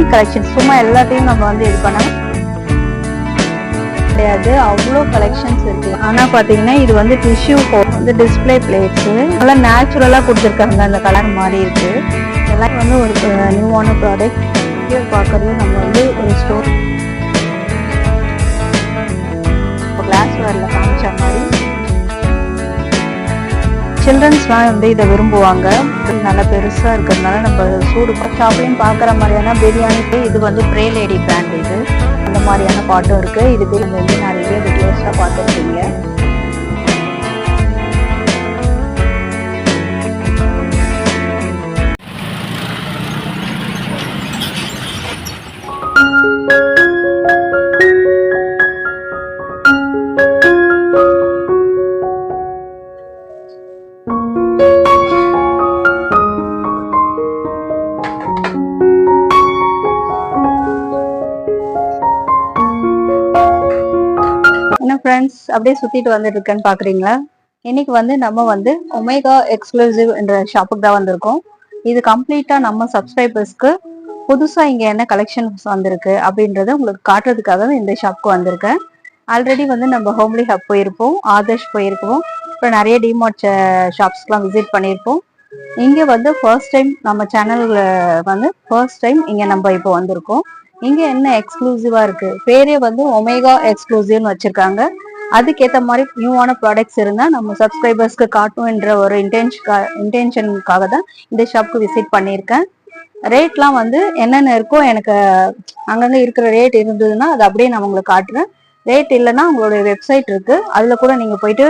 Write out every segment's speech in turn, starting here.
Unique collections. சும்மா எல்லாத்தையும் நம்ம வந்து இது பண்ண கிடையாது, அவ்வளோ கலெக்ஷன்ஸ் இருக்கு. ஆனா பாத்தீங்கன்னா இது வந்து டிஷ்யூ வந்து டிஸ்பிளே பிளேட்ஸ் நல்லா நேச்சுரலா கொடுத்துருக்காங்க. அந்த கலர் மாதிரி இருக்கு. எல்லாம் வந்து ஒரு நியூவான ப்ராடக்ட். பார்க்கறது நம்ம வந்து ஒரு ஸ்டோர் கிளாஸ் வேர்ல காமிச்ச மாதிரி சில்ட்ரன்ஸ்லாம் வந்து இதை விரும்புவாங்க. நல்லா பெருசா இருக்கிறதுனால நம்ம சூடு ஷாப்லையும் பார்க்குற மாதிரியான பிரியாணிக்கு இது வந்து ப்ரே லேடி பிராண்ட். இது அந்த மாதிரியான பாட்டும் இருக்கு. இது வந்து நிறைய வீடியோஸாக பார்த்துருக்கீங்க. ஃப்ரெண்ட்ஸ், அப்படியே சுத்திட்டு வந்துட்டு இருக்கேன்னு பாக்குறீங்களா? இன்னைக்கு வந்து நம்ம வந்து ஒமேகா எக்ஸ்க்ளூசிவ் என்ற ஷாப்புக்கு தான் வந்திருக்கோம். இது கம்ப்ளீட்டா நம்ம சப்ஸ்கிரைபர்ஸ்க்கு புதுசா இங்க என்ன கலெக்ஷன்ஸ் வந்திருக்கு அப்படின்றத உங்களுக்கு காட்டுறதுக்காக இந்த ஷாப்புக்கு வந்திருக்கேன். ஆல்ரெடி வந்து நம்ம ஹோம்லி ஹப் போயிருப்போம், ஆதர்ஷ் போயிருப்போம், இப்போ நிறைய டிமார்ட் ஷாப்ஸ்லாம் விசிட் பண்ணியிருப்போம். இங்க வந்து ஃபர்ஸ்ட் டைம் நம்ம சேனல்ல வந்து ஃபர்ஸ்ட் டைம் இங்க நம்ம இப்போ வந்திருக்கோம். இங்க என்ன எக்ஸ்க்ளூசிவா இருக்கு, பேரே வந்து ஒமேகா எக்ஸ்க்ளூசிவ்னு வச்சிருக்காங்க. அதுக்கேற்ற மாதிரி நியூவான ப்ராடக்ட்ஸ் இருந்தா நம்ம சப்ஸ்கிரைபர்ஸ்க்கு காட்டும்ன்ற ஒரு இன்டென்ஷனுக்காக தான் இந்த ஷாப்க்கு விசிட் பண்ணியிருக்கேன். ரேட்லாம் வந்து என்னென்ன இருக்கோ, எனக்கு அங்கங்க இருக்கிற ரேட் இருந்ததுன்னா அது அப்படியே நான் உங்களுக்கு காட்டுறேன். ரேட் இல்லைன்னா உங்களுடைய வெப்சைட் இருக்கு, அதுல கூட நீங்க போயிட்டு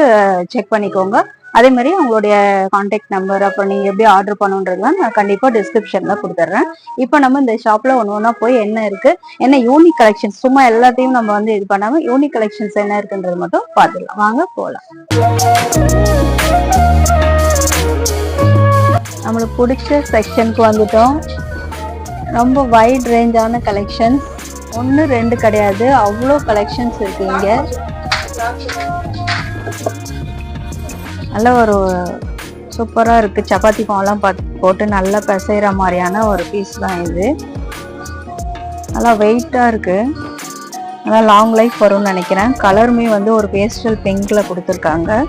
செக் பண்ணிக்கோங்க. அதே மாதிரி உங்களுடைய கான்டாக்ட் நம்பர், அப்புறம் நீங்க எப்படி ஆர்டர் பண்ணுன்றதுலாம் நான் கண்டிப்பா டிஸ்கிரிப்ஷன்ல கொடுத்துட்றேன். இப்போ நம்ம இந்த ஷாப்ல ஒன்னா போய் என்ன இருக்கு, என்ன யூனிக் கலெக்ஷன்ஸ், சும்மா எல்லாத்தையும் நம்ம வந்து இது பண்ணாம யூனிக் கலெக்ஷன்ஸ் என்ன இருக்குன்றது மட்டும் பார்த்துடலாம். வாங்க போகலாம். நம்மளுக்கு பிடிச்ச செக்ஷனுக்கு வந்துட்டோம். ரொம்ப வைட் ரேஞ்சான கலெக்ஷன்ஸ், 1 2 கிடையாது, அவ்வளோ கலெக்ஷன்ஸ் இருக்கு இங்க. நல்ல ஒரு சூப்பரா இருக்கு. சப்பாத்தி மாவுலாம் போட்டு நல்லா பிசைற மாதிரியான ஒரு பீஸ் தான் இது. நல்லா வெயிட்டா இருக்கு, நல்லா லாங் லைஃப் வரும்னு நினைக்கிறேன். கலருமே வந்து ஒரு பேஸ்டல் பிங்க்ல கொடுத்துருக்காங்க.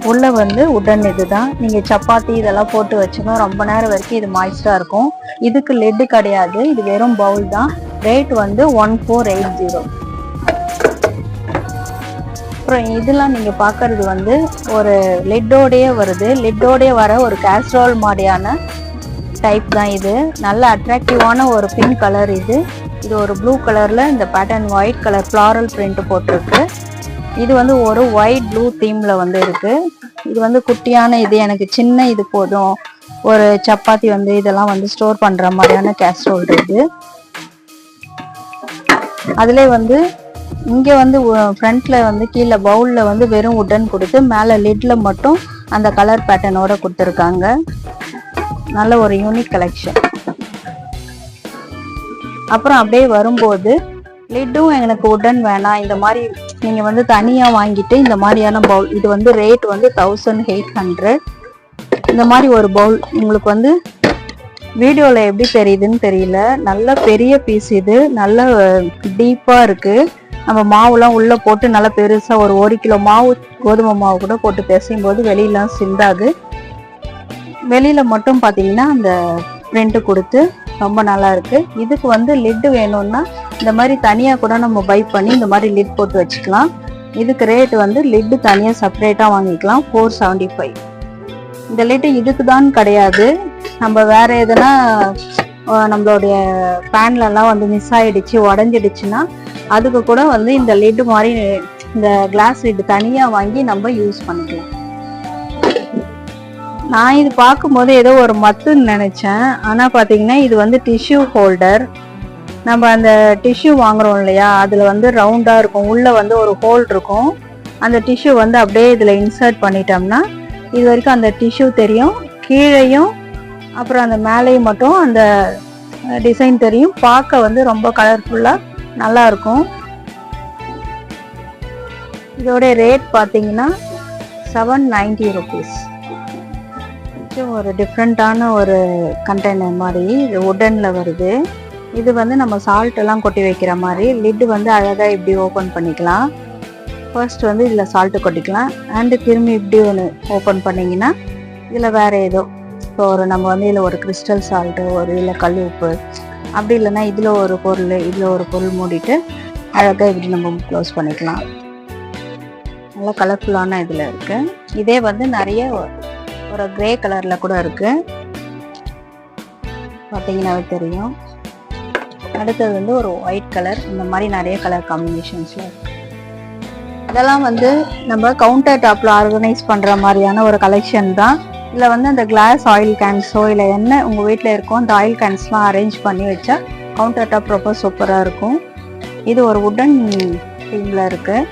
உள்ள வந்து உடன் இதுதான். நீங்க சப்பாத்தி இதெல்லாம் போட்டு வச்சுன்னா ரொம்ப நேரம் வரைக்கும் இது மாய்ஸ்டா இருக்கும். இதுக்கு லெட் கிடையாது, இது வெறும் பவுல் தான். ரேட் வந்து 1480. அப்புறம் இதெல்லாம் நீங்க பாக்குறது வந்து ஒரு லிட்டோடயே வருது. லிட்டோடயே வர ஒரு கேஸ்ட்ரோல் மாதிரியான டைப் தான் இது. நல்ல அட்ராக்டிவான ஒரு பிங்க் கலர் இது. இது ஒரு ப்ளூ கலர்ல இந்த pattern white colour floral print போட்டிருக்கு. இது வந்து ஒரு ஒயிட் ப்ளூ தீம்ல வந்து இருக்கு. இது வந்து குட்டியான இது, எனக்கு சின்ன இது போதும், ஒரு சப்பாத்தி வந்து இதெல்லாம் வந்து ஸ்டோர் பண்ற மாதிரியான கேஸ்ட்ரோல் இது. அதுல வந்து இங்க வந்து ஃப்ரண்ட்ல வந்து கீழே பவுல்ல வந்து வெறும் உடன் கொடுத்து மேல லிட்ல மட்டும் அந்த கலர் பேட்டர்னோட கொடுத்துருக்காங்க. நல்ல ஒரு யூனிக் கலெக்ஷன். அப்புறம் அப்படியே வரும்போது லிட்டும் எனக்கு உடன் வேணாம், இந்த மாதிரி நீங்க வந்து தனியா வாங்கிட்டு இந்த மாதிரியான பவுல், இது வந்து ரேட் வந்து 1800. இந்த மாதிரி ஒரு பவுல் உங்களுக்கு வந்து வீடியோல எப்படி தெரியுதுன்னு தெரியல, நல்ல பெரிய பீஸ் இது, நல்ல டீப்பா இருக்கு. நம்ம மாவுலாம் உள்ள போட்டு நல்லா பெருசா ஒரு 1 கிலோ மாவு, கோதுமை மாவு கூட போட்டு பிசையும் போது வெளியெல்லாம் சிந்தாது. வெளியில மட்டும் பாத்தீங்கன்னா அந்த பிரிண்ட் கொடுத்து ரொம்ப நல்லா இருக்கு. இதுக்கு வந்து லிட் வேணும்னா இந்த மாதிரி தனியா கூட நம்ம பை பண்ணி இந்த மாதிரி லிட் போட்டு வச்சுக்கலாம். இதுக்கு ரேட் வந்து லிட் தனியா செப்பரேட்டா வாங்கிக்கலாம், 475. இந்த லிட் இதுக்கு தான் கிடையாது, நம்ம வேற எதுனா நம்மளுடைய பேன்ல எல்லாம் வந்து மிஸ் ஆயிடுச்சு, உடஞ்சிடுச்சுன்னா அதுக்கு கூட வந்து இந்த லிட் மாதிரி இந்த கிளாஸ் லிட் தனியா வாங்கி நம்ம யூஸ் பண்ணிக்கலாம். நான் இது பார்க்கும்போது ஏதோ ஒரு மத்துன்னு நினைச்சேன், ஆனா பாத்தீங்கன்னா இது வந்து டிஷ்யூ ஹோல்டர். நம்ம அந்த டிஷ்யூ வாங்குறோம் இல்லையா, அதுல வந்து ரவுண்டா இருக்கும், உள்ள வந்து ஒரு ஹோல் இருக்கும். அந்த டிஷ்யூ வந்து அப்படியே இதுல இன்சர்ட் பண்ணிட்டோம்னா இது வரைக்கும் அந்த டிஷ்யூ தெரியும், கீழேயும் அப்புறம் அந்த மேலேயும் மட்டும் அந்த டிசைன் தெரியும். பார்க்க வந்து ரொம்ப கலர்ஃபுல்லா நல்லா இருக்கும். இதோட ரேட் பார்த்தீங்கன்னா 790 rupees. ஒரு டிஃப்ரெண்டான ஒரு கண்டெய்னர் மாதிரி இது உடன்ல வருது. இது வந்து நம்ம சால்ட் எல்லாம் கொட்டி வைக்கிற மாதிரி லிட்டு வந்து அழகாக இப்படி ஓப்பன் பண்ணிக்கலாம். ஃபர்ஸ்ட் வந்து இதில் சால்ட்டு கொட்டிக்கலாம். அண்டு திரும்பி இப்படி ஒன்று ஓப்பன் பண்ணிங்கன்னா இதில் வேறு ஏதோ இப்போ நம்ம வந்து இதில் ஒரு கிறிஸ்டல் சால்ட்டு, ஒரு இல்லை கல் உப்பு, அப்படி இல்லைன்னா இதில் ஒரு பொருள் மூடிட்டு அழகாக இப்படி நம்ம க்ளோஸ் பண்ணிக்கலாம். நல்லா கலர்ஃபுல்லான இதில் இருக்குது. இதே வந்து நிறைய ஒரு கிரே கலரில் கூட இருக்குது, பார்த்தீங்கன்னாவே தெரியும். அடுத்தது வந்து ஒரு ஒயிட் கலர், இந்த மாதிரி நிறைய கலர் காம்பினேஷன்ஸில் இருக்குது. இதெல்லாம் வந்து நம்ம கவுண்டர் டாப்பில் ஆர்கனைஸ் பண்ணுற மாதிரியான ஒரு கலெக்ஷன் தான். இதில் வந்து அந்த கிளாஸ் ஆயில் கேன்ஸோ இல்லை என்ன உங்கள் வீட்டில் இருக்கோ அந்த ஆயில் கேன்ஸ்லாம் அரேஞ்ச் பண்ணி வச்சா கவுண்டர் டாப் ரொம்ப சூப்பராக இருக்கும். இது ஒரு வுடன் தீமில் இருக்குது.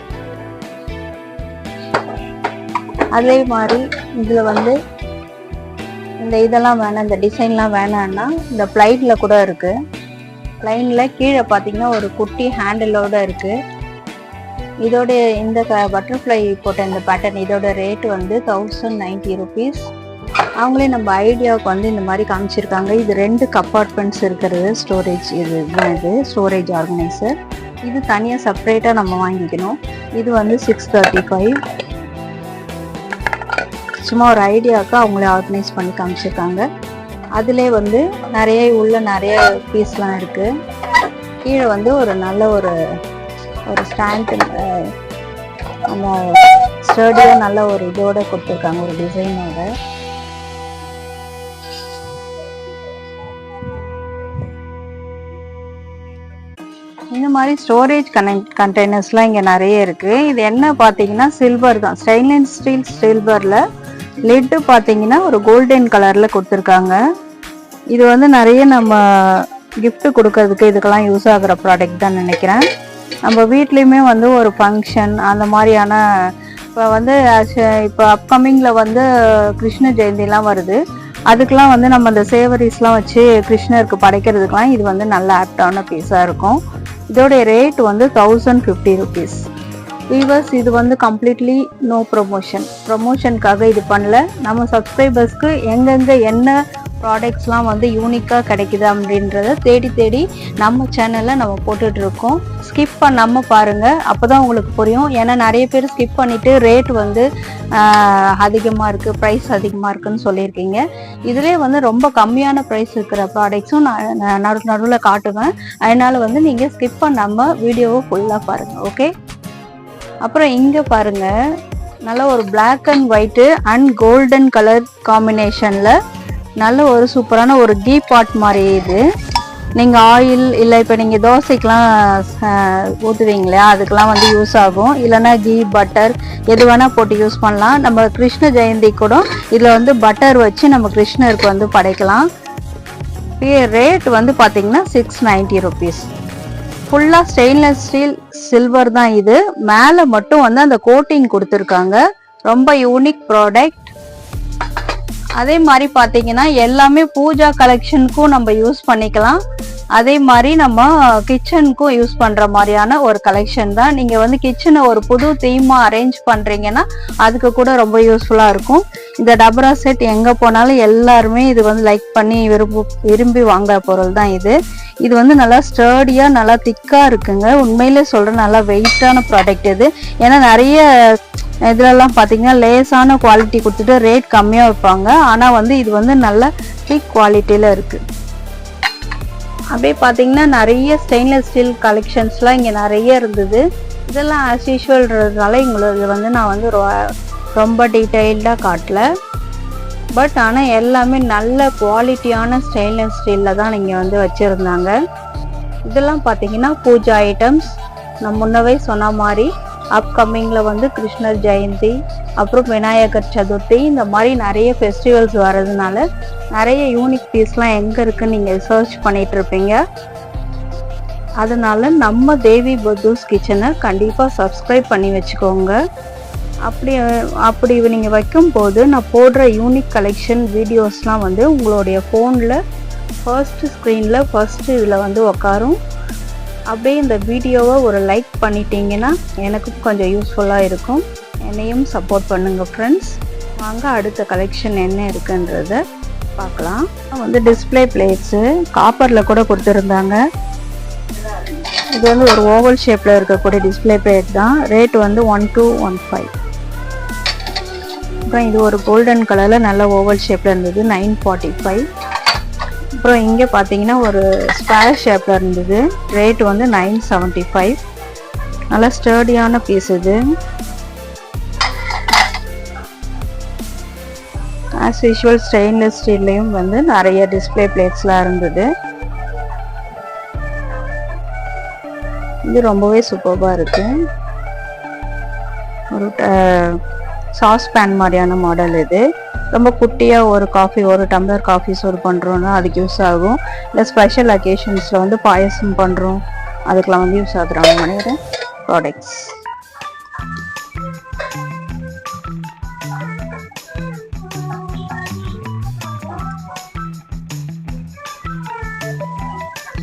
அதே மாதிரி இதில் வந்து இந்த இதெல்லாம் வேணாம், இந்த டிசைன்லாம் வேணான்னா இந்த பிளைட்டில் கூட இருக்குது. பிளைனில் கீழே பார்த்தீங்கன்னா ஒரு குட்டி ஹேண்டிலோடு இருக்குது. இதோட இந்த பட்டர்ஃப்ளை போட்ட இந்த பேட்டர்ன் இதோட ரேட் வந்து 1090 rupees. அவங்களே நம்ம ஐடியாவுக்கு வந்து இந்த மாதிரி காமிச்சிருக்காங்க. இது 2 கம்பார்ட்மெண்ட்ஸ் இருக்கிறது ஸ்டோரேஜ். இது ஸ்டோரேஜ் ஆர்கனைசர். இது தனியாக செப்பரேட்டாக நம்ம வாங்கிக்கணும். இது வந்து 635. சும்மா ஒரு ஐடியாவுக்கு அவங்களே ஆர்கனைஸ் பண்ணி காமிச்சிருக்காங்க. அதிலே வந்து நிறைய பீஸ்லாம் இருக்குது. கீழே வந்து ஒரு நல்ல ஒரு ஸ்டாண்ட், அந்த ஸ்டர்டியாக நல்ல ஒரு இதோட கொடுத்துருக்காங்க, ஒரு டிசைனோட. இந்த மாதிரி ஸ்டோரேஜ் கண்டெய்னர்ஸ்லாம் இங்கே நிறைய இருக்குது. இது என்ன பார்த்தீங்கன்னா சில்வர் தான், ஸ்டெயின்லெஸ் ஸ்டீல் சில்வரில். லிட்டு பார்த்தீங்கன்னா ஒரு கோல்டன் கலரில் கொடுத்துருக்காங்க. இது வந்து நிறைய நம்ம கிஃப்ட் கொடுக்கறதுக்கு இதுக்கெல்லாம் யூஸ் ஆகிற ப்ராடக்ட் தான் நினைக்கிறேன். நம்ம வீட்லேயுமே வந்து ஒரு ஃபங்க்ஷன் அந்த மாதிரியான, இப்போ வந்து இப்போ அப்கமிங்கில் வந்து கிருஷ்ண ஜெயந்திலாம் வருது. அதுக்கெலாம் வந்து நம்ம அந்த சேவரிஸ்லாம் வச்சு கிருஷ்ணருக்கு படைக்கிறதுக்கெலாம் இது வந்து நல்ல ஆப்டான பீஸாக இருக்கும். இதோடைய ரேட் வந்து 1050 rupees. வீவர்ஸ், இது வந்து கம்ப்ளீட்லி நோ ப்ரொமோஷனுக்காக இது பண்ணல. நம்ம சப்ஸ்கிரைபர்ஸ்க்கு எங்கெங்கே என்ன ப்ராடக்ட்ஸ்லாம் வந்து யூனிக்காக கிடைக்குது அப்படின்றத தேடி நம்ம சேனலில் நம்ம போட்டுட்ருக்கோம். ஸ்கிப் பண்ணாமல் பாருங்கள், அப்போ தான் உங்களுக்கு புரியும். ஏன்னா நிறைய பேர் ஸ்கிப் பண்ணிவிட்டு ரேட் வந்து அதிகமாக இருக்குது, ப்ரைஸ் அதிகமாக இருக்குதுன்னு சொல்லியிருக்கீங்க. இதிலே வந்து ரொம்ப கம்மியான ப்ரைஸ் இருக்கிற ப்ராடக்ட்ஸும் நான் நடுவில் காட்டுவேன். அதனால் வந்து நீங்கள் ஸ்கிப் பண்ணாமல் வீடியோவை ஃபுல்லாக பாருங்கள், ஓகே? அப்புறம் இங்கே பாருங்கள், நல்ல ஒரு black and white and golden colour காம்பினேஷனில் நல்ல ஒரு சூப்பரான ஒரு கீ பாட் மாதிரி. இது நீங்கள் ஆயில் இல்லை இப்போ நீங்கள் தோசைக்கெலாம் ஊற்றுவீங்களா, அதுக்கெலாம் வந்து யூஸ் ஆகும். இல்லைன்னா கீ பட்டர் எது வேணால் போட்டு யூஸ் பண்ணலாம். நம்ம கிருஷ்ண ஜெயந்தி கூட இதில் வந்து பட்டர் வச்சு நம்ம கிருஷ்ணருக்கு வந்து படைக்கலாம். ரேட் வந்து பார்த்திங்கன்னா 690 rupees. ஃபுல்லாக ஸ்டெயின்லெஸ் ஸ்டீல் சில்வர் தான். இது மேலே மட்டும் வந்து அந்த கோட்டிங் கொடுத்துருக்காங்க. ரொம்ப யூனிக் ப்ராடக்ட். அதே மாதிரி பார்த்தீங்கன்னா எல்லாமே பூஜா கலெக்ஷனுக்கும் நம்ம யூஸ் பண்ணிக்கலாம். அதே மாதிரி நம்ம கிச்சனுக்கும் யூஸ் பண்ணுற மாதிரியான ஒரு கலெக்ஷன் தான். நீங்கள் வந்து கிச்சனை ஒரு புது தீமாக அரேஞ்ச் பண்ணுறீங்கன்னா அதுக்கு கூட ரொம்ப யூஸ்ஃபுல்லாக இருக்கும். இந்த டபரா செட் எங்கே போனாலும் எல்லாருமே இது வந்து லைக் பண்ணி விரும்பி வாங்குற பொருள் தான் இது. இது வந்து நல்லா ஸ்டர்டியாக நல்லா திக்காக இருக்குங்க. உண்மையிலே சொல்கிறேன், நல்லா வெயிட்டான ப்ராடக்ட் இது. ஏன்னா நிறைய இதிலெல்லாம் பார்த்தீங்கன்னா லேஸான குவாலிட்டி கொடுத்துட்டு ரேட் கம்மியாக வைப்பாங்க. ஆனால் வந்து இது வந்து நல்ல திக் குவாலிட்டியில் இருக்குது. அப்படியே பார்த்தீங்கன்னா நிறைய ஸ்டெயின்லெஸ் ஸ்டீல் கலெக்ஷன்ஸ்லாம் இங்கே நிறைய இருந்தது. இதெல்லாம் ஆஸ் யூஷுவல்ன்றதுனால இது வந்து நான் வந்து ரொம்ப டீட்டெயில்டாக காட்டல. பட் ஆனால் எல்லாமே நல்ல குவாலிட்டியான ஸ்டெயின்லெஸ் ஸ்டீலில் தான் நீங்கள் வந்து வச்சுருந்தாங்க. இதெல்லாம் பார்த்தீங்கன்னா பூஜா ஐட்டம்ஸ். நான் முன்னவே சொன்ன மாதிரி அப்கமிங்கில் வந்து கிருஷ்ணர் ஜெயந்தி, அப்புறம் விநாயகர் சதுர்த்தி, இந்த மாதிரி நிறைய ஃபெஸ்டிவல்ஸ் வர்றதுனால நிறைய யூனிக் பீஸ்லாம் எங்கே இருக்குன்னு நீங்கள் சர்ச் பண்ணிகிட்டு இருப்பீங்க. அதனால நம்ம தேவி பத்தூஸ் கிச்சனை கண்டிப்பாக சப்ஸ்கிரைப் பண்ணி வச்சுக்கோங்க. அப்படி நீங்கள் வைக்கும்போது நான் போடுற யூனிக் கலெக்ஷன் வீடியோஸ்லாம் வந்து உங்களுடைய ஃபோனில் ஃபர்ஸ்ட்டு ஸ்க்ரீனில் ஃபர்ஸ்ட்டு இதில் வந்து உக்காரும். அப்படியே இந்த வீடியோவை ஒரு லைக் பண்ணிட்டீங்கன்னா எனக்கும் கொஞ்சம் யூஸ்ஃபுல்லாக இருக்கும். என்னையும் சப்போர்ட் பண்ணுங்கள் ஃப்ரெண்ட்ஸ். வாங்க அடுத்த கலெக்ஷன் என்ன இருக்குன்றத பார்க்கலாம். வந்து டிஸ்பிளே பிளேட்ஸு காப்பரில் கூட கொடுத்துருந்தாங்க. இது வந்து ஒரு ஓவல் ஷேப்பில் இருக்கக்கூடிய டிஸ்பிளே பிளேட் தான். ரேட் வந்து 1215. அப்புறம் இது ஒரு கோல்டன் கலரில் நல்ல ஓவல் ஷேப்பில் இருந்தது, 945. அப்புறம் இங்கே பார்த்தீங்கன்னா ஒரு ஸ்கொயர் ஷேப்பில் இருந்தது, ரேட் வந்து 975. நல்லா ஸ்டர்டியான பீஸ் இது. ஆஸ் யூஷுவல் ஸ்டெயின்லெஸ் ஸ்டீல்லையும் வந்து நிறைய டிஸ்பிளே பிளேட்ஸ்லாம் இருந்தது. இது ரொம்பவே சூப்பராக இருக்கு. ஒரு சாஸ் பேன் மாதிரியான மாடல் இது. ரொம்ப குட்டியாக ஒரு காஃபி, ஒரு டம்ளர் காஃபி சர்வ் பண்ணுறோன்னா அதுக்கு யூஸ் ஆகும். இல்லை ஸ்பெஷல் அக்கேஷன்ஸில் வந்து பாயசம் பண்ணுறோம், அதுக்கெலாம் வந்து யூஸ் ஆகுறாங்க மாதிரி ப்ராடக்ட்ஸ்.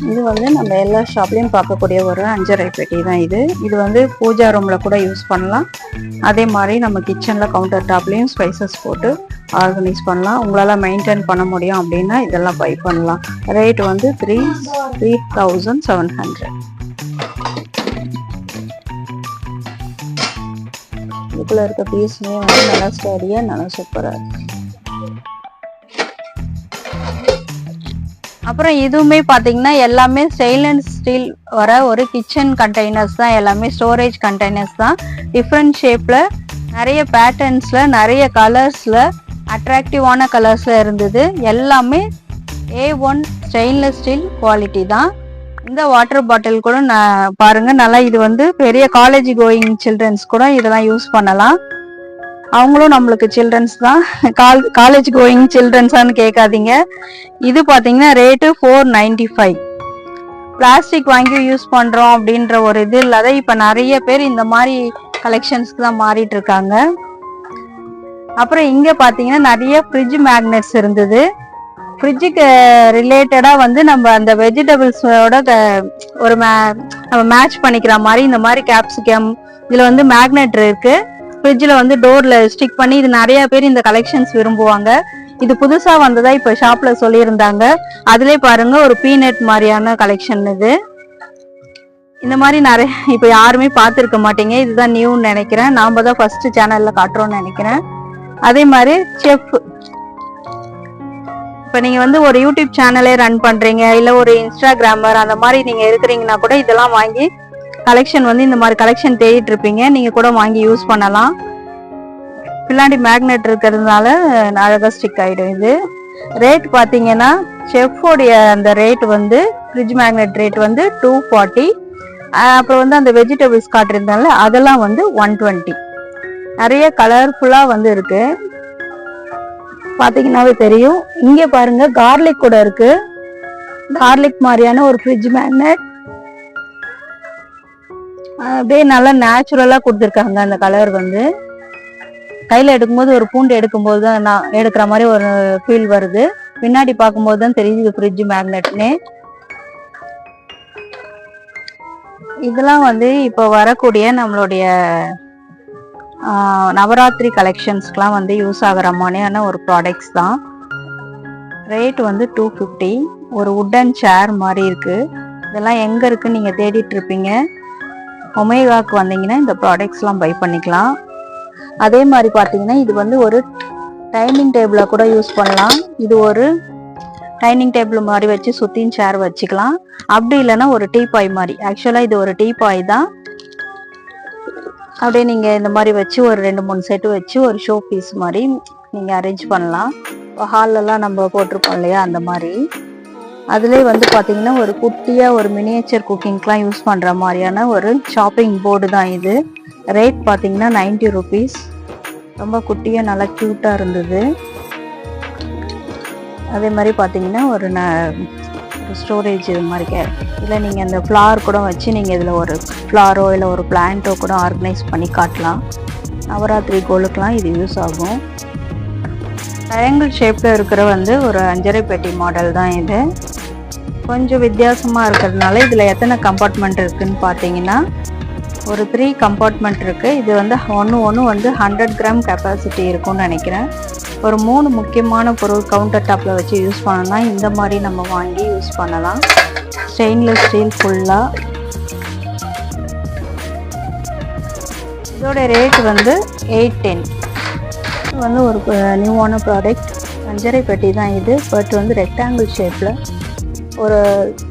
இது வந்து நம்ம எல்லா ஷாப்லேயும் பார்க்கக்கூடிய ஒரு அஞ்சரை பெட்டி தான் இது. இது வந்து பூஜா ரூமில் கூட யூஸ் பண்ணலாம். அதே மாதிரி நம்ம கிச்சனில் கவுண்டர் டாப்லேயும் ஸ்பைசஸ் போட்டு ஆர்கனைஸ் பண்ணலாம். உங்களால் மெயின்டைன் பண்ண முடியும் அப்படின்னா இதெல்லாம் பை பண்ணலாம். ரேட் வந்து 3700. இதுக்குள்ளே இருக்க பீஸுமே வந்து நல்லா ஸ்டடியாக நல்லா சூப்பராக இருக்கு. அப்புறம் இதுவுமே பார்த்தீங்கன்னா எல்லாமே ஸ்டெயின்லெஸ் ஸ்டீல் வர ஒரு கிச்சன் கண்டெய்னர்ஸ் தான். எல்லாமே ஸ்டோரேஜ் கண்டெய்னர்ஸ் தான். டிஃப்ரெண்ட் ஷேப்பில், நிறைய பேட்டர்ன்ஸில், நிறைய கலர்ஸில், அட்ராக்டிவான கலர்ஸில் இருந்தது. எல்லாமே A1 ஸ்டெயின்லெஸ் ஸ்டீல் குவாலிட்டி தான். இந்த வாட்டர் பாட்டில் கூட பாருங்கள், நல்லா இது வந்து பெரிய காலேஜ் கோயிங் சில்ட்ரன்ஸ் கூட இதெல்லாம் யூஸ் பண்ணலாம். அவங்களும் நம்மளுக்கு சில்ட்ரன்ஸ் தான். காலேஜ் கோயிங் சில்ட்ரன்ஸான்னு கேட்காதீங்க. இது பார்த்தீங்கன்னா ரேட்டு 495. பிளாஸ்டிக் வாங்கி யூஸ் பண்ணுறோம் அப்படின்ற ஒரு இது இல்லாத இப்போ நிறைய பேர் இந்த மாதிரி கலெக்ஷன்ஸ்க்கு தான் மாறிட்டு இருக்காங்க. அப்புறம் இங்கே பார்த்தீங்கன்னா நிறைய ஃப்ரிட்ஜ் மேக்னெட்ஸ் இருந்தது. ஃப்ரிட்ஜுக்கு ரிலேட்டடாக வந்து நம்ம அந்த வெஜிடபிள்ஸோட ஒரு நம்ம மேட்ச் பண்ணிக்கிற மாதிரி இந்த மாதிரி கேப்சிகம் இதில் வந்து மேக்னெட் இருக்குது. ஃப்ரிட்ஜில் வந்து டோரில் ஸ்டிக் பண்ணி இது நிறைய பேர் இந்த கலெக்ஷன்ஸ் விரும்புவாங்க. இது புதுசாக வந்ததா இப்போ ஷாப்பில் சொல்லியிருந்தாங்க. அதிலே பாருங்க ஒரு பீனட் மாதிரியான கலெக்ஷன் இது. இந்த மாதிரி நிறைய இப்போ யாருமே பார்த்துருக்க மாட்டீங்க. இதுதான் நியூன்னு நினைக்கிறேன். நாம் தான் ஃபர்ஸ்ட் சேனலில் காட்டுறோன்னு நினைக்கிறேன். அதே மாதிரி செஃப், இப்போ நீங்கள் வந்து ஒரு யூடியூப் சேனலே ரன் பண்ணுறீங்க, இல்லை ஒரு இன்ஸ்டாகிராமர் அந்த மாதிரி நீங்கள் இருக்கிறீங்கன்னா கூட இதெல்லாம் வாங்கி கலெக்ஷன் வந்து இந்த மாதிரி கலெக்ஷன் தேடிட்டு இருப்பீங்க, நீங்க கூட வாங்கி யூஸ் பண்ணலாம். பின்னாடி மேக்னெட் இருக்கிறதுனால அழகா ஸ்டிக் ஆயிடும். இது ரேட் பார்த்தீங்கன்னா செஃப்போடைய அந்த ரேட் வந்து ஃப்ரிட்ஜ் மேக்னெட் ரேட் வந்து 240. அப்புறம் வந்து அந்த வெஜிடபிள்ஸ் காட்டிருந்தால அதெல்லாம் வந்து 120. நிறைய கலர்ஃபுல்லாக வந்து இருக்கு, பார்த்தீங்கன்னாவே தெரியும். இங்கே பாருங்க கார்லிக் கூட இருக்கு. கார்லிக் மாதிரியான ஒரு ஃப்ரிட்ஜ் மேக்னெட் அப்படியே நல்லா நேச்சுரலா கொடுத்துருக்காங்க. அந்த கலர் வந்து கையில எடுக்கும்போது ஒரு பூண்டு எடுக்கும்போது தான் நான் எடுக்கிற மாதிரி ஒரு ஃபீல் வருது. பின்னாடி பார்க்கும்போது தான் தெரியுது ஃப்ரிட்ஜ் மேக்னெட்னு. இதெல்லாம் வந்து இப்போ வரக்கூடிய நம்மளுடைய நவராத்திரி கலெக்ஷன்ஸ்க்கெலாம் வந்து யூஸ் ஆகிற மாதிரியான ஒரு ப்ராடக்ட்ஸ் தான். ரேட் வந்து 250. ஒரு வுட்டன் சேர் மாதிரி இருக்கு. இதெல்லாம் எங்க இருக்குன்னு நீங்க தேடிட்டு இருப்பீங்க. ஒமேகாக்கு வந்தீங்கன்னா இந்த ப்ராடக்ட்ஸ்லாம் பை பண்ணிக்கலாம். அதே மாதிரி பார்த்தீங்கன்னா இது வந்து ஒரு டைனிங் டேபிளாக கூட யூஸ் பண்ணலாம். இது ஒரு டைனிங் டேபிள் மாதிரி வச்சு சுற்றியும் சேர் வச்சுக்கலாம். அப்படி இல்லைன்னா ஒரு டீபாய் மாதிரி, ஆக்சுவலாக இது ஒரு டீபாய் தான். அப்படியே நீங்கள் இந்த மாதிரி வச்சு ஒரு 2-3 செட்டு வச்சு ஒரு ஷோ பீஸ் மாதிரி நீங்கள் அரேஞ்ச் பண்ணலாம். ஹால்லலாம் நம்ம போட்டிருப்போம் இல்லையா, அந்த மாதிரி. அதுலேயே வந்து பார்த்தீங்கன்னா ஒரு குட்டியாக ஒரு மினியேச்சர் குக்கிங்க்கெலாம் யூஸ் பண்ணுற மாதிரியான ஒரு ஷாப்பிங் போர்டு தான் இது. ரேட் பார்த்தீங்கன்னா 90 rupees. ரொம்ப குட்டியாக நல்லா க்யூட்டாக இருந்தது. அதே மாதிரி பார்த்தீங்கன்னா ஒரு ஸ்டோரேஜ் இது மாதிரி இல்லை நீங்கள் அந்த ஃப்ளார் கூட வச்சு நீங்கள் இதில் ஒரு ஃப்ளாரோ இல்லை ஒரு பிளான்ட்டோ கூட ஆர்கனைஸ் பண்ணி காட்டலாம். நவராத்திரி கோலுக்கெலாம் இது யூஸ் ஆகும். ட்ரையாங்கிள் ஷேப்பில் இருக்கிற வந்து ஒரு 5.5 பெட்டி மாடல் தான் இது. கொஞ்சம் வித்தியாசமாக இருக்கிறதுனால இதில் எத்தனை கம்பார்ட்மெண்ட் இருக்குதுன்னு பார்த்தீங்கன்னா ஒரு 3 கம்பார்ட்மெண்ட் இருக்குது. இது வந்து ஒன்று வந்து 100 கிராம் கெப்பாசிட்டி இருக்கும்னு நினைக்கிறேன். ஒரு 3 முக்கியமான பொருள் கவுண்டர் டாப்பில் வச்சு யூஸ் பண்ணோம்னா இந்த மாதிரி நம்ம வாங்கி யூஸ் பண்ணலாம். ஸ்டெயின்லெஸ் ஸ்டீல் ஃபுல்லாக. இதோட ரேட் வந்து 810. இது வந்து ஒரு நியூவான ப்ராடக்ட். அஞ்சரை பெட்டி தான் இது. பட் வந்து ரெக்டாங்கிள் ஷேப்பில் ஒரு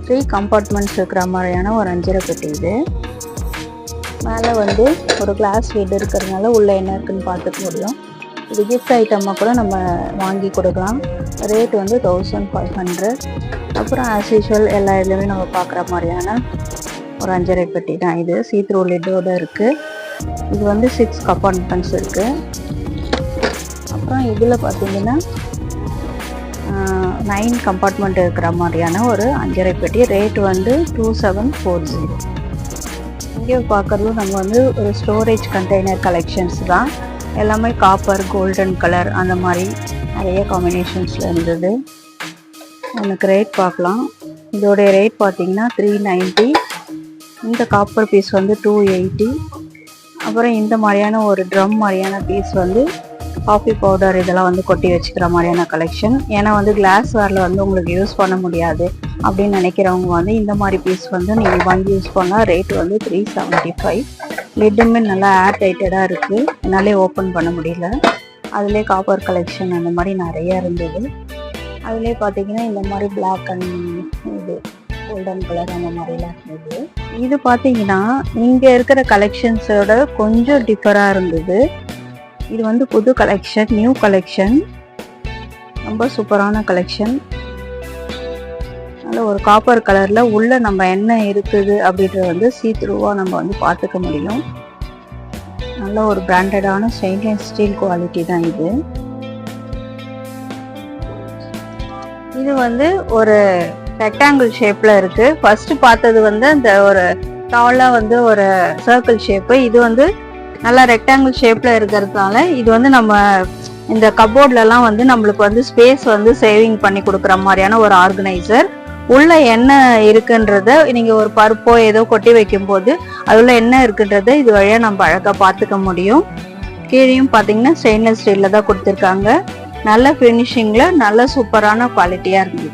3 கம்பார்ட்மெண்ட்ஸ் இருக்கிற மாதிரியான ஒரு அஞ்சரை பெட்டி இது. மேலே வந்து ஒரு கிளாஸ் லிட் இருக்கிறதுனால உள்ளே என்ன இருக்குன்னு பார்த்துக்க முடியும். இது கிஃப்ட் ஐட்டமாக கூட நம்ம வாங்கி கொடுக்கலாம். ரேட் வந்து 1500. அப்புறம் ஆஸ் யூஷுவல் எல்லா இதுலேயுமே நம்ம பார்க்குற மாதிரியான ஒரு அஞ்சரை பெட்டி தான் இது. சீத்ரூ லிட்டோடு இருக்குது. இது வந்து 6 கம்பார்ட்மெண்ட்ஸ் இருக்குது. அப்புறம் இதில் பார்த்தீங்கன்னா 9 கம்பார்ட்மெண்ட் இருக்கிற மாதிரியான ஒரு அஞ்சரை பெட்டி. ரேட் வந்து 2740. இங்கே பார்க்குறது நம்ம வந்து ஒரு ஸ்டோரேஜ் கண்டெய்னர் கலெக்ஷன்ஸ் தான். எல்லாமே காப்பர், கோல்டன் கலர் அந்த மாதிரி நிறைய காம்பினேஷன்ஸில் இருந்தது. எனக்கு ரேட் பார்க்கலாம். இதோடைய ரேட் பார்த்தீங்கன்னா 390. இந்த காப்பர் பீஸ் வந்து 280. அப்புறம் இந்த மாதிரியான ஒரு ட்ரம் மாதிரியான பீஸ் வந்து காஃபி பவுடர் இதெல்லாம் வந்து கொட்டி வச்சுக்கிற மாதிரியான கலெக்ஷன். ஏன்னா வந்து கிளாஸ் வேரில் வந்து உங்களுக்கு யூஸ் பண்ண முடியாது அப்படின்னு நினைக்கிறவங்க வந்து இந்த மாதிரி பீஸ் வந்து நீங்கள் வாங்கி யூஸ் பண்ணால் ரேட் வந்து 375. லிட்டுமே நல்லா ஏர் டைட்டடாக இருக்குது. என்னாலே ஓப்பன் பண்ண முடியல. அதிலே காப்பர் கலெக்ஷன் அந்த மாதிரி நிறையா இருந்தது. அதிலே பார்த்தீங்கன்னா இந்த மாதிரி பிளாக் அண்ட் இது கோல்டன் கலர் அந்த மாதிரிலாம் இருந்தது. இது பார்த்தீங்கன்னா இங்கே இருக்கிற கலெக்ஷன்ஸோட கொஞ்சம் டிஃபராக இருந்தது. இது வந்து புது கலெக்ஷன், நியூ கலெக்ஷன், ரொம்ப சூப்பரான கலெக்ஷன். அதில் ஒரு காப்பர் கலரில் உள்ள நம்ம என்ன இருக்குது அப்படின்றத வந்து சீத்ரூவாக நம்ம வந்து பார்த்துக்க முடியும். நல்ல ஒரு பிராண்டடான ஸ்டெயின்லெஸ் ஸ்டீல் குவாலிட்டி தான் இது. இது வந்து ஒரு ரெக்டாங்கிள் ஷேப்பில் இருக்குது. ஃபர்ஸ்ட் பார்த்தது வந்து அந்த ஒரு டாலாக வந்து ஒரு சர்க்கிள் ஷேப்பு. இது வந்து நல்லா ரெக்டாங்கிள் ஷேப்பில் இருக்கிறதுனால இது வந்து நம்ம இந்த கபோர்ட்லலாம் வந்து நம்மளுக்கு வந்து ஸ்பேஸ் வந்து சேவிங் பண்ணி கொடுக்குற மாதிரியான ஒரு ஆர்கனைசர். உள்ள என்ன இருக்குன்றத நீங்கள் ஒரு பருப்போ ஏதோ கொட்டி வைக்கும் போது அதுல என்ன இருக்குன்றத இது வழியாக நம்ம அழகாக பார்த்துக்க முடியும். கீழேயும் பார்த்தீங்கன்னா ஸ்டெயின்லெஸ் ஸ்டீலில் தான் கொடுத்துருக்காங்க. நல்ல ஃபினிஷிங்கில் நல்ல சூப்பரான குவாலிட்டியாக இருந்தது.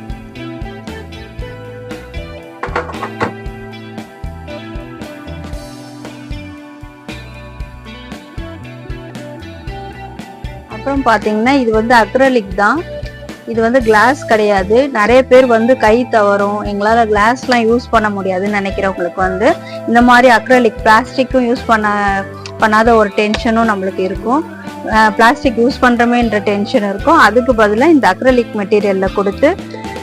அப்புறம் பார்த்தீங்கன்னா இது வந்து அக்ரலிக் தான். இது வந்து கிளாஸ் கிடையாது. நிறைய பேர் வந்து கை தவறும், எங்களால் கிளாஸ்லாம் யூஸ் பண்ண முடியாதுன்னு நினைக்கிறவங்களுக்கு வந்து இந்த மாதிரி அக்ரலிக் பிளாஸ்டிக்கும் யூஸ் பண்ணாத ஒரு டென்ஷனும் நம்மளுக்கு இருக்கும். பிளாஸ்டிக் யூஸ் பண்ணுறமேன்ற டென்ஷன் இருக்கும். அதுக்கு பதிலாக இந்த அக்ரலிக் மெட்டீரியலில் கொடுத்து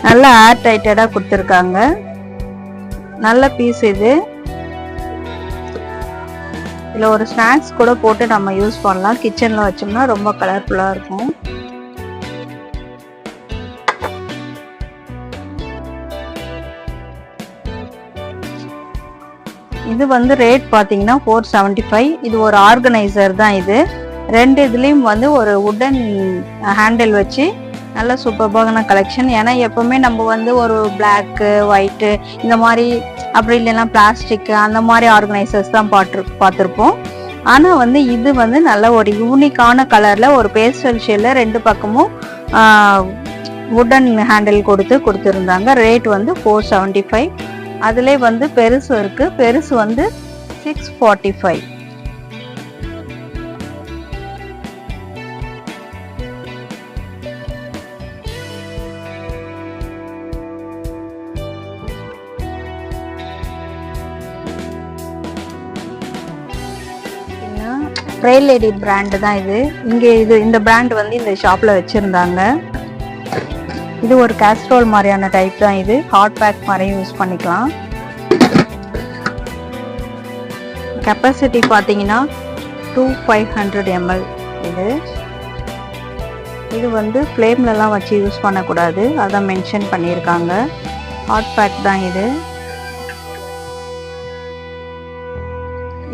நல்லா ஏர் டைட்டடாக கொடுத்துருக்காங்க. நல்ல பீஸ் இது. இதில் ஒரு ஸ்நாக்ஸ் கூட போட்டு நம்ம யூஸ் பண்ணலாம். கிச்சனில் வச்சோம்னா ரொம்ப கலர்ஃபுல்லாக இருக்கும். இது வந்து ரேட் பார்த்தீங்கன்னா 475. இது ஒரு ஆர்கனைசர் தான். இது 2 இதுலேயும் வந்து ஒரு உடன் ஹேண்டில் வச்சு நல்ல சூப்பர்பான கலெக்ஷன். ஏன்னா எப்பவுமே நம்ம வந்து ஒரு பிளாக்கு, ஒயிட்டு இந்த மாதிரி அப்படி இல்லைன்னா பிளாஸ்டிக் அந்த மாதிரி ஆர்கனைசர்ஸ் தான் பார்த்துருப்போம். ஆனால் வந்து இது வந்து நல்ல ஒரு யூனிக்கான கலரில் ஒரு பேஸ்டல் ஷேடில் 2 பக்கமும் உடன் ஹேண்டில் கொடுத்துருந்தாங்க. ரேட் வந்து 475. அதிலே வந்து பெருசு இருக்கு. பெருசு வந்து 645. ட்ரெயில் லேடி பிராண்டு தான் இது. இங்கே இந்த பிராண்ட் வந்து இந்த ஷாப்பில் வச்சுருந்தாங்க. இது ஒரு கேஸ்ட்ரோல் மாதிரியான டைப் தான். இது ஹாட் பேக் மாதிரியும் யூஸ் பண்ணிக்கலாம். கெப்பாசிட்டி பார்த்தீங்கன்னா 2500 ml. இது வந்து ஃப்ளேம்லலாம் வச்சு யூஸ் பண்ணக்கூடாது, அதான் மென்ஷன் பண்ணியிருக்காங்க. ஹாட் பேக் தான் இது.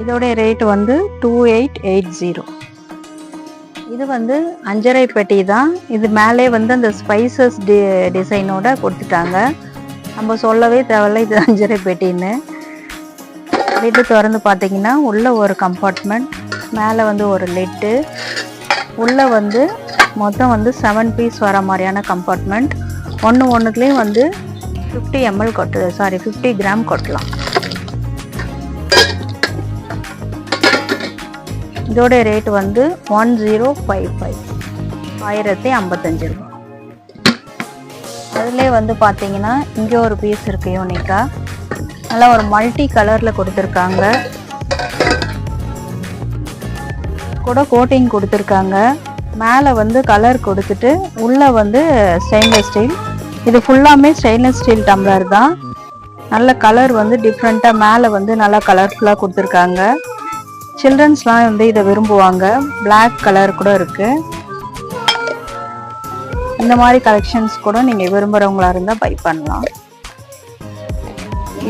இதோட ரேட் வந்து 2880. இது வந்து அஞ்சரை பெட்டி தான். இது மேலே வந்து அந்த ஸ்பைசஸ் டிசைனோட கொடுத்துட்டாங்க. நம்ம சொல்லவே தேவையில்ல இது அஞ்சரை பெட்டின்னு. லிட்டு திறந்து பார்த்தீங்கன்னா உள்ள ஒரு கம்பார்ட்மெண்ட், மேலே வந்து ஒரு லிட்டு, உள்ள வந்து மொத்தம் வந்து 7 பீஸ் வர மாதிரியான கம்பார்ட்மெண்ட். ஒன்றுத்துலேயும் வந்து 50 ml 50 கிராம் கொட்டலாம். இதோட ரேட் வந்து 1055 1055 ரூபாய். அதிலே வந்து பார்த்தீங்கன்னா இங்கே ஒரு பீஸ் இருக்குது யூனிக்காக. நல்லா ஒரு மல்டி கலரில் கொடுத்துருக்காங்க. கூட கோட்டிங் கொடுத்துருக்காங்க. மேலே வந்து கலர் கொடுத்துட்டு உள்ளே வந்து ஸ்டெயின்லெஸ் ஸ்டீல். இது ஃபுல்லாமே ஸ்டெயின்லெஸ் ஸ்டீல் டம்ளர் தான். நல்ல கலர் வந்து டிஃப்ரெண்ட்டாக மேலே வந்து நல்லா கலர்ஃபுல்லாக கொடுத்துருக்காங்க. சில்ட்ரன்ஸ்லாம் வந்து இதை விரும்புவாங்க. பிளாக் கலர் கூட இருக்குது. இந்த மாதிரி கலெக்ஷன்ஸ் கூட நீங்கள் விரும்புகிறவங்களா இருந்தால் பை பண்ணலாம்.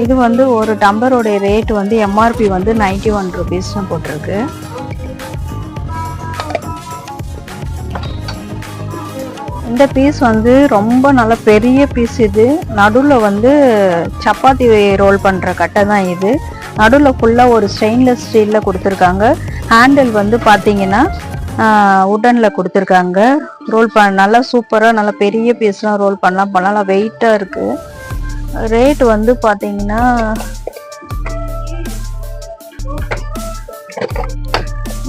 இது வந்து ஒரு டம்பரோடைய ரேட் வந்து எம்ஆர்பி வந்து 91 ரூபீஸ்னு போட்டிருக்கு. இந்த பீஸ் வந்து ரொம்ப நல்ல பெரிய பீஸ். இது நடுவில் வந்து சப்பாத்தி ரோல் பண்ணுற கட்டை தான் இது. நடுவில் ஃபுல்லாக ஒரு ஸ்டெயின்லெஸ் ஸ்டீலில் கொடுத்துருக்காங்க. ஹேண்டில் வந்து பார்த்தீங்கன்னா உட்டனில் கொடுத்துருக்காங்க. ரோல் நல்லா சூப்பராக நல்லா பெரிய பீஸ்லாம் ரோல் பண்ணலாம். நல்லா வெயிட்டாக இருக்குது. ரேட் வந்து பார்த்தீங்கன்னா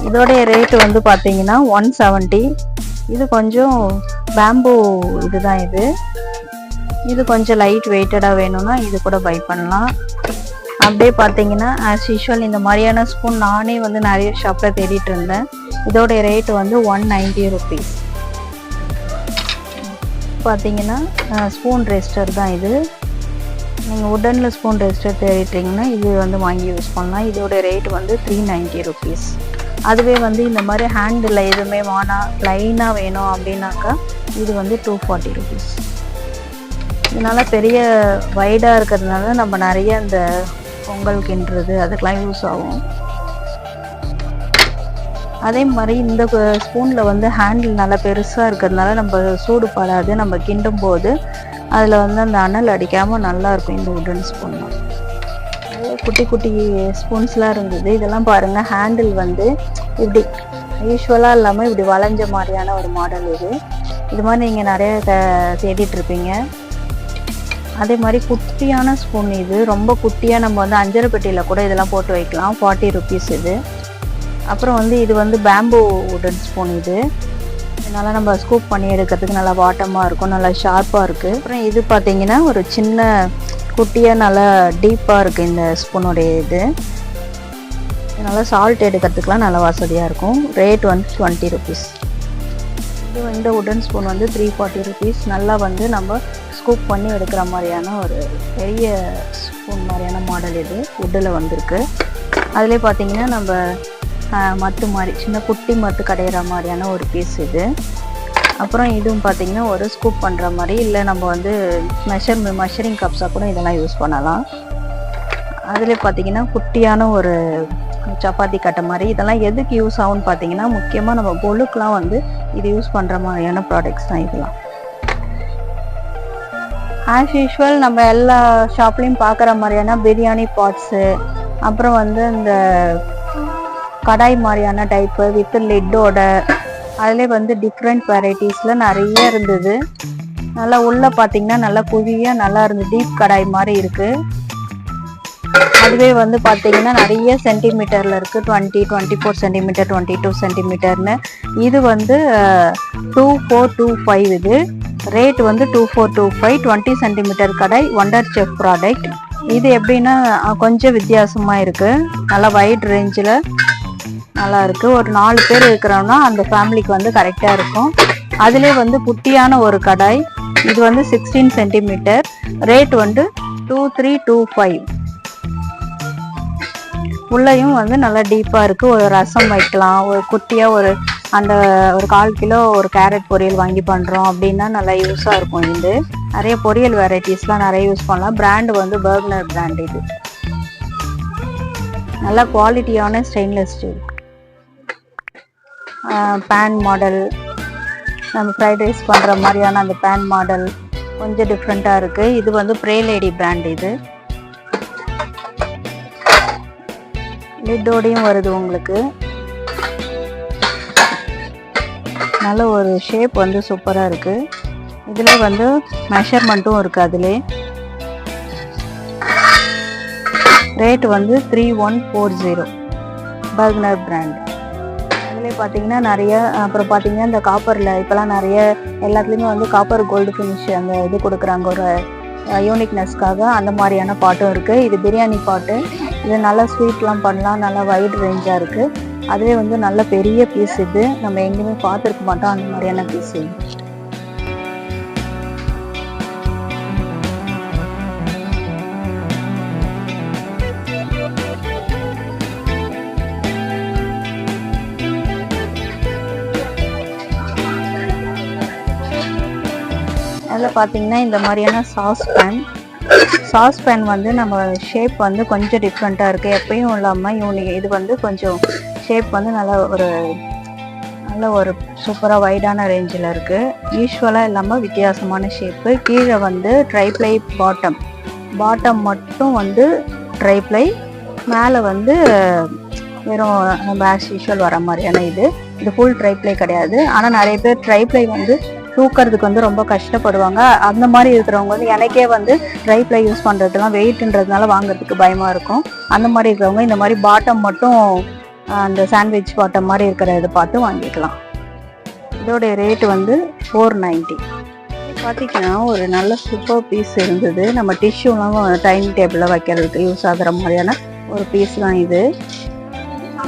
இதோடைய ரேட்டு வந்து பார்த்தீங்கன்னா 170. இது கொஞ்சம் பேம்பு இதுதான். இது கொஞ்சம் லைட் வெயிட்டடாக வேணும்னா இது கூட பை பண்ணலாம். அப்படியே பார்த்தீங்கன்னா ஆஸ் யூஷுவல் இந்த மாதிரியான ஸ்பூன் நானே வந்து நிறைய ஷாப்பில் தேடிட்டு இருந்தேன். இதோடைய ரேட்டு வந்து 190 ரூபீஸ். பார்த்தீங்கன்னா ஸ்பூன் ரெஸ்டர் தான் இது. நீங்கள் உடனில் ஸ்பூன் ரெஸ்டர் தேடிட்டிங்கன்னா இது வந்து வாங்கி யூஸ் பண்ணலாம். இதோட ரேட் வந்து 390 ரூபீஸ். அதுவே வந்து இந்த மாதிரி ஹேண்டில் எதுவுமே ப்ளைனாக வேணும் அப்படின்னாக்கா இது வந்து 240 ரூபீஸ். இதனால் பெரிய வைடாக இருக்கிறதுனால நம்ம நிறைய இந்த பொங்கல் கிண்டுறது அதுக்கெலாம் யூஸ் ஆகும். அதே மாதிரி இந்த ஸ்பூனில் வந்து ஹேண்டில் நல்லா பெருசாக இருக்கிறதுனால நம்ம சூடு படாது. நம்ம கிண்டும் போது அதில் வந்து அந்த அனல் அடிக்காமல் நல்லாயிருக்கும் இந்த உடன் ஸ்பூன்லாம். குட்டி குட்டி ஸ்பூன்ஸ்லாம் இருந்தது. இதெல்லாம் பாருங்கள், ஹேண்டில் வந்து இப்படி யூஸ்வலாக இல்லாமல் இப்படி வளைஞ்ச மாதிரியான ஒரு மாடல் இது. இது மாதிரி நீங்கள் நிறைய தேடிட்டுருப்பீங்க. அதே மாதிரி குட்டியான ஸ்பூன் இது. ரொம்ப குட்டியாக நம்ம வந்து அஞ்சரை பெட்டியில் கூட இதெல்லாம் போட்டு வைக்கலாம். 40 ரூபீஸ் இது. அப்புறம் வந்து இது வந்து பேம்பு உடன் ஸ்பூன் இது. இதனால் நம்ம ஸ்கூப் பண்ணி எடுக்கிறதுக்கு நல்லா வாட்டமாக இருக்கும், நல்லா ஷார்ப்பாக இருக்குது. அப்புறம் இது பார்த்திங்கன்னா ஒரு சின்ன குட்டியாக நல்லா டீப்பாக இருக்குது இந்த ஸ்பூனுடைய இது. இதனால் சால்ட் எடுக்கிறதுக்கெலாம் நல்லா வசதியாக இருக்கும். ரேட் வந்து 20 ரூபீஸ். இந்த உடன் ஸ்பூன் வந்து 340 ரூபீஸ். நல்லா வந்து நம்ம ஸ்கூப் பண்ணி எடுக்கிற மாதிரியான ஒரு பெரிய ஸ்பூன் மாதிரியான மாடல் இது உட்டில் வந்திருக்கு. அதிலே பார்த்திங்கன்னா நம்ம மத்து மாதிரி சின்ன குட்டி மத்து கடையிற மாதிரியான ஒரு பீஸ் இது. அப்புறம் இதுவும் பார்த்திங்கன்னா ஒரு ஸ்கூப் பண்ணுற மாதிரி, இல்லை நம்ம வந்து மெஷரிங் கப்ஸாக கூட இதெல்லாம் யூஸ் பண்ணலாம். அதில் பார்த்திங்கன்னா குட்டியான ஒரு சப்பாத்தி கட்டை மாதிரி. இதெல்லாம் எதுக்கு யூஸ் ஆகும்னு பார்த்தீங்கன்னா முக்கியமாக நம்ம பொழுக்கெலாம் வந்து இது யூஸ் பண்ணுற மாதிரியான ப்ராடக்ட்ஸ் தான் இதெல்லாம். ஆஸ் யூஷுவல் நம்ம எல்லா ஷாப்லேயும் பார்க்குற மாதிரியான பிரியாணி பாட்ஸு, அப்புறம் வந்து இந்த கடாய் மாதிரியான டைப்பு வித் லிட்டோட, அதிலே வந்து டிஃப்ரெண்ட் வெரைட்டிஸில் நிறைய இருந்தது. நல்லா உள்ளே பார்த்திங்கன்னா நல்லா குழியாக நல்லா இருந்தது. டீப் கடாய் மாதிரி இருக்குது. அதுவே வந்து பார்த்திங்கன்னா நிறைய சென்டிமீட்டரில் இருக்குது. 20, 24 சென்டிமீட்டர், 22 சென்டிமீட்டர்னு. இது வந்து 2425. இது ரேட் வந்து 2425. 20 சென்டிமீட்டர் கடாய், ஒண்டர் செஃப் ப்ராடக்ட். இது எப்படின்னா கொஞ்சம் வித்தியாசமாக இருக்குது. நல்லா வைட் ரேஞ்சில் நல்லா இருக்குது. ஒரு 4 பேர் இருக்கிறோன்னா அந்த ஃபேமிலிக்கு வந்து கரெக்டாக இருக்கும். அதிலே வந்து குட்டியான ஒரு கடாய். இது வந்து 16 சென்டிமீட்டர். ரேட் வந்து 2325. உள்ளேயும் வந்து நல்லா டீப்பாக இருக்குது. ஒரு ரசம் வைக்கலாம், ஒரு குட்டியாக ஒரு அந்த ஒரு 1/4 கிலோ ஒரு கேரட் பொரியல் வாங்கி பண்ணுறோம் அப்படின்னா நல்லா யூஸாக இருக்கும். இது நிறைய பொரியல் வெரைட்டிஸ்லாம் நிறைய யூஸ் பண்ணலாம். பிராண்டு வந்து பர்க்னர் பிராண்ட். இது நல்லா குவாலிட்டியான ஸ்டெயின்லெஸ் ஸ்டீல் பேன் மாடல். நம்ம ஃப்ரைட் ரைஸ் பண்ணுற மாதிரியான அந்த பேன் மாடல் கொஞ்சம் டிஃப்ரெண்ட்டாக இருக்குது. இது வந்து ப்ரே லேடி பிராண்ட். இது லிட்டோடையும் வருது உங்களுக்கு. நல்ல ஒரு ஷேப் வந்து சூப்பராக இருக்குது. இதில் வந்து மெஷர்மெண்ட்டும் இருக்குது. அதிலே ரேட் வந்து 3140 பர்க்னர் பிராண்ட். அதிலே பார்த்தீங்கன்னா நிறைய, அப்புறம் பார்த்தீங்கன்னா இந்த காப்பரில் இப்போலாம் நிறைய எல்லாத்துலேயுமே வந்து காப்பர் கோல்டு ஃபினிஷ் அந்த இது கொடுக்குறாங்க ஒரு யூனிக்னஸ்க்காக. அந்த மாதிரியான பாட்டும் இருக்குது. இது பிரியாணி பாட்டு. இது நல்லா ஸ்வீட்லாம் பண்ணலாம். நல்லா வைட் ரேஞ்சாக இருக்குது. அதுவே வந்து நல்ல பெரிய பீஸ். இது நம்ம எங்கேயுமே பார்த்துருக்க மாட்டோம் அந்த மாதிரியான பீஸ். இது அதில் பார்த்தீங்கன்னா இந்த மாதிரியான சாஸ் பேன் வந்து நம்ம ஷேப் வந்து கொஞ்சம் டிஃப்ரெண்ட்டாக இருக்குது. எப்பயும் இல்லாமல் இது வந்து கொஞ்சம் ஷேப் வந்து நல்ல ஒரு சூப்பராக வைடான ரேஞ்சில் இருக்குது. யூஸ்வலாக இல்லாமல் வித்தியாசமான ஷேப்பு. கீழே வந்து ட்ரைப்ளை பாட்டம் மட்டும் வந்து ட்ரைப்ளை, மேலே வந்து வெறும் நம்ம ஆஸ் யூஷுவல் வர மாதிரியான இது ஃபுல் ட்ரைப்ளை கிடையாது. ஆனால் நிறைய பேர் ட்ரைப்ளை வந்து தூக்கிறதுக்கு வந்து ரொம்ப கஷ்டப்படுவாங்க. அந்த மாதிரி இருக்கிறவங்க வந்து எனக்கே வந்து ட்ரைப்ளை யூஸ் பண்ணுறதுலாம் வெயிட்ன்றதுனால வாங்குறதுக்கு பயமாக இருக்கும். அந்த மாதிரி இருக்கிறவங்க இந்த மாதிரி பாட்டம் மட்டும் அந்த சாண்ட்விச் பாட்டம் மாதிரி இருக்கிற இதை பார்த்து வாங்கிக்கலாம். இதோடைய ரேட்டு வந்து 490. பார்த்திங்கன்னா ஒரு நல்ல சூப்பர் பீஸ் இருந்தது. நம்ம டிஷ்யூலாம் டைனிங் டேபிளில் வைக்கிறதுக்கு யூஸ் ஆகிற மாதிரியான ஒரு பீஸ் தான் இது.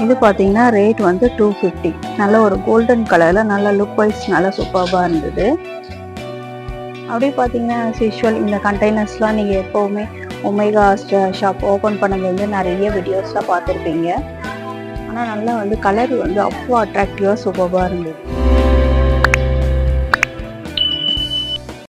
இது பார்த்தீங்கன்னா ரேட் வந்து 250. நல்ல ஒரு கோல்டன் கலரில் நல்ல லுக் வைஸ் நல்ல சூப்பராக இருந்தது. அப்படியே பார்த்தீங்கன்னா ஆஸ் யூஷுவல் இந்த கண்டெய்னர்ஸ்லாம் நீங்கள் எப்போவுமே ஒமேகா ஷாப் ஓப்பன் பண்ணது வந்து நிறைய வீடியோஸ்லாம் பார்த்துருப்பீங்க. ஆனால் நல்லா வந்து கலர் வந்து அவ்வளோ அட்ராக்டிவாக சூப்பராக இருந்தது.